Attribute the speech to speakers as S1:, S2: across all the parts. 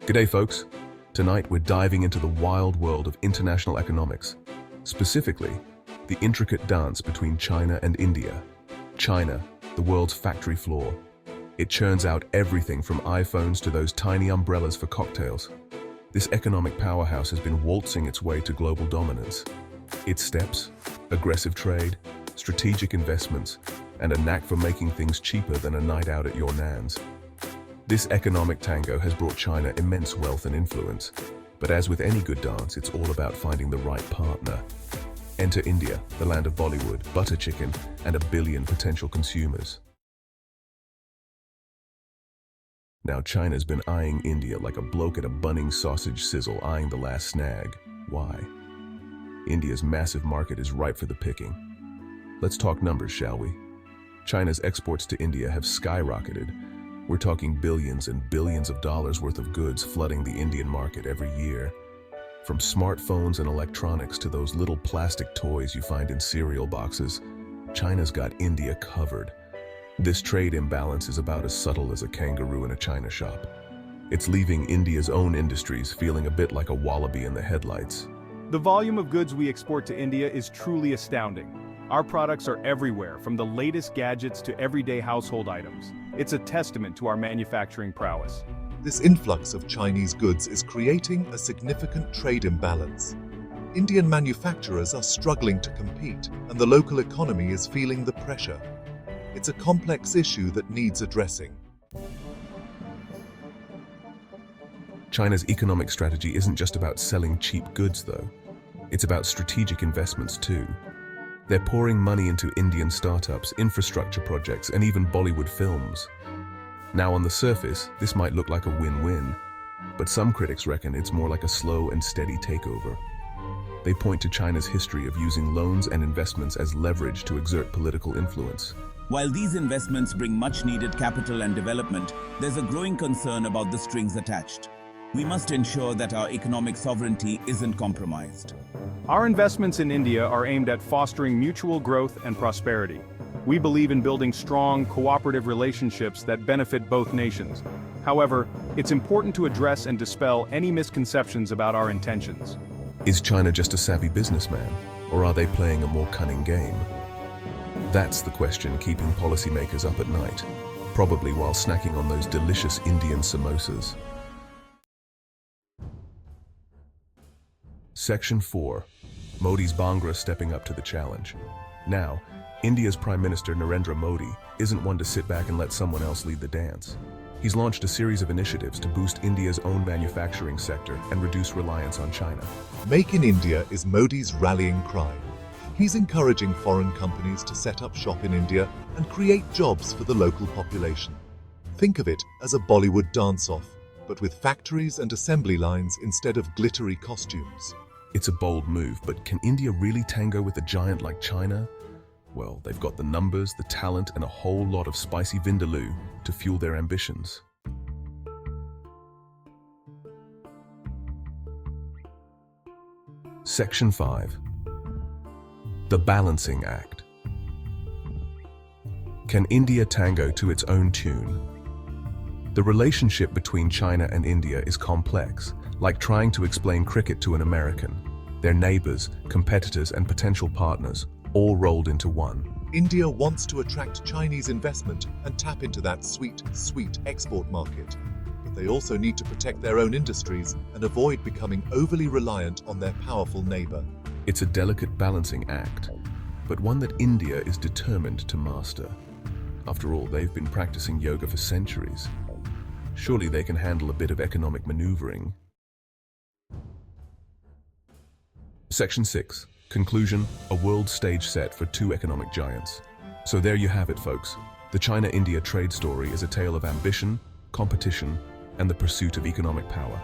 S1: G'day folks. Tonight we're diving into the wild world of international economics, specifically the intricate dance between China and India. China, the world's factory floor. It churns out everything from iPhones to those tiny umbrellas for cocktails. This economic powerhouse has been waltzing its way to global dominance. Its steps, aggressive trade, strategic investments, and a knack for making things cheaper than a night out at your nan's. This economic tango has brought China immense wealth and influence. But as with any good dance, it's all about finding the right partner. Enter India, the land of Bollywood, butter chicken, and 1 billion potential consumers. Now China's been eyeing India like a bloke at a bunning sausage sizzle eyeing the last snag. Why? India's massive market is ripe for the picking. Let's talk numbers, shall we? China's exports to India have skyrocketed. We're talking billions and billions of dollars worth of goods flooding the Indian market every year. From smartphones and electronics to those little plastic toys you find in cereal boxes, China's got India covered. This trade imbalance is about as subtle as a kangaroo in a china shop. It's leaving India's own industries feeling a bit like a wallaby in the headlights.
S2: The volume of goods we export to India is truly astounding. Our products are everywhere, from the latest gadgets to everyday household items. It's a testament to our manufacturing prowess.
S3: This influx of Chinese goods is creating a significant trade imbalance. Indian manufacturers are struggling to compete, and the local economy is feeling the pressure. It's a complex issue that needs addressing.
S1: China's economic strategy isn't just about selling cheap goods, though. It's about strategic investments, too. They're pouring money into Indian startups, infrastructure projects, and even Bollywood films. Now, on the surface, this might look like a win-win, but some critics reckon it's more like a slow and steady takeover. They point to China's history of using loans and investments as leverage to exert political influence.
S4: While these investments bring much-needed capital and development, there's a growing concern about the strings attached. We must ensure that our economic sovereignty isn't compromised.
S2: Our investments in India are aimed at fostering mutual growth and prosperity. We believe in building strong, cooperative relationships that benefit both nations. However, it's important to address and dispel any misconceptions about our intentions.
S1: Is China just a savvy businessman, or are they playing a more cunning game? That's the question keeping policymakers up at night, probably while snacking on those delicious Indian samosas. Section 4. Modi's Bhangra stepping up to the challenge. Now, India's Prime Minister Narendra Modi isn't one to sit back and let someone else lead the dance. He's launched a series of initiatives to boost India's own manufacturing sector and reduce reliance on China.
S3: Make in India is Modi's rallying cry. He's encouraging foreign companies to set up shop in India and create jobs for the local population. Think of it as a Bollywood dance-off, but with factories and assembly lines instead of glittery costumes.
S1: It's a bold move, but can India really tango with a giant like China? Well, they've got the numbers, the talent, and a whole lot of spicy vindaloo to fuel their ambitions. Section 5. The Balancing Act. Can India tango to its own tune? The relationship between China and India is complex, like trying to explain cricket to an American. They're neighbors, competitors, and potential partners, all rolled into one.
S3: India wants to attract Chinese investment and tap into that sweet export market. But they also need to protect their own industries and avoid becoming overly reliant on their powerful neighbor.
S1: It's a delicate balancing act, but one that India is determined to master. After all, they've been practicing yoga for centuries. Surely they can handle a bit of economic maneuvering. Section 6. Conclusion, a world stage set for two economic giants. So there you have it, folks. The China-India trade story is a tale of ambition, competition, and the pursuit of economic power.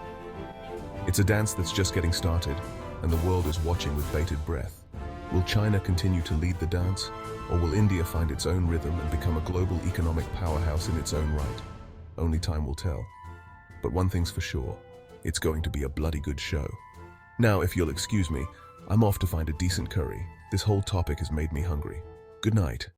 S1: It's a dance that's just getting started, and the world is watching with bated breath. Will China continue to lead the dance, or will India find its own rhythm and become a global economic powerhouse in its own right? Only time will tell. But one thing's for sure, it's going to be a bloody good show. Now, if you'll excuse me, I'm off to find a decent curry. This whole topic has made me hungry. Good night.